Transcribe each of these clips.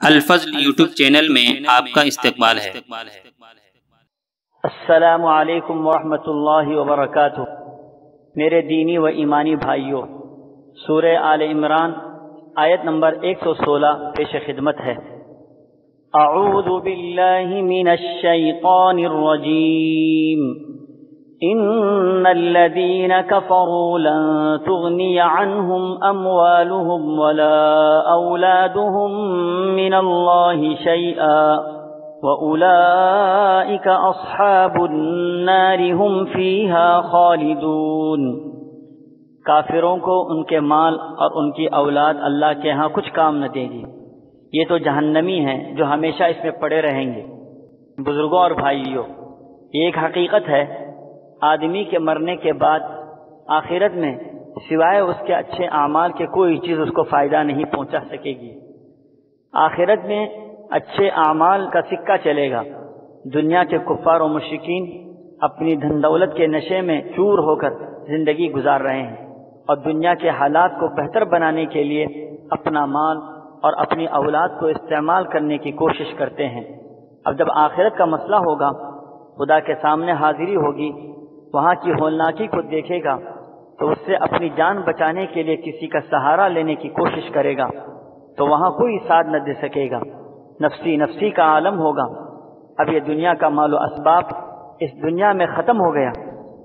الفضل YouTube channel میں آپ کا استقبال ہے۔ السلام علیکم ورحمۃ اللہ وبرکاتہ۔ میرے دینی و ایمانی بھائیوں، سورہ آل عمران آیت نمبر 116 پیش خدمت ہے۔ اعوذ باللہ من الشیطان الرجیم، ان الذین کفروا لن تغنی عنہم اموالہم ولا اولادہم من اللہ شیئا وَأُولَئِكَ أَصْحَابُ النَّارِ هُمْ فِيهَا خَالِدُونَ۔ کافروں کو ان کے مال اور ان کی اولاد اللہ کے ہاں کچھ کام نہ دے گی، یہ تو جہنمی ہیں جو ہمیشہ اس میں پڑے رہیں گے۔ بزرگوں اور بھائیوں، یہ ایک حقیقت ہے، آدمی کے مرنے کے بعد آخرت میں سوائے اس کے اچھے اعمال کے کوئی چیز اس کو فائدہ نہیں پہنچا سکے گی۔ آخرت میں اچھے اعمال کا سکہ چلے گا۔ دنیا کے کفار و مشرکین اپنی دھن دولت کے نشے میں چور ہو کر زندگی گزار رہے ہیں اور دنیا کے حالات کو بہتر بنانے کے لیے اپنا مال اور اپنی اولاد کو استعمال کرنے کی کوشش کرتے ہیں۔ اب جب آخرت کا مسئلہ ہوگا، خدا کے سامنے حاضری ہوگی، وہاں کی ہولناکی کو دیکھے گا تو اس سے اپنی جان بچانے کے لیے کسی کا سہارا لینے کی کوشش کرے گا تو وہاں کوئی ساتھ نہ دے سکے گا۔ نفسی نفسی کا عالم ہوگا۔ اب یہ دنیا کا مال و اسباب اس دنیا میں ختم ہو گیا۔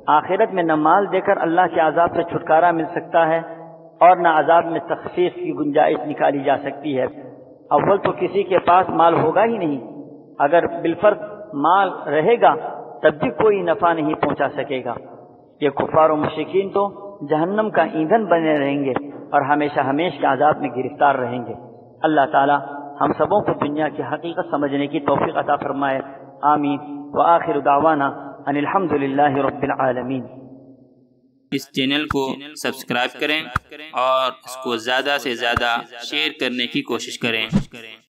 آخرت میں نہ مال دے کر اللہ کے عذاب سے چھٹکارا مل سکتا ہے اور نہ عذاب میں تخفیف کی گنجائش نکالی جا سکتی ہے۔ اول تو کسی کے پاس مال ہوگا ہی نہیں، اگر بالفرض مال رہے گا تب بھی کوئی نفع نہیں پہنچا سکے گا۔ یہ کفار و مشرکین تو جہنم کا ایندھن بنے رہیں گے اور ہمیشہ ہمیشہ کے عذاب میں گرفتار رہیں گے۔ اللہ تعالی ہم سبوں کو دنیا کی حقیقت سمجھنے کی توفیق عطا فرمائے، آمین۔ وآخر دعوانا ان الحمد للہ رب العالمین۔ اس چینل کو سبسکرائب کریں اور اس کو زیادہ سے زیادہ شیئر کرنے کی کوشش کریں۔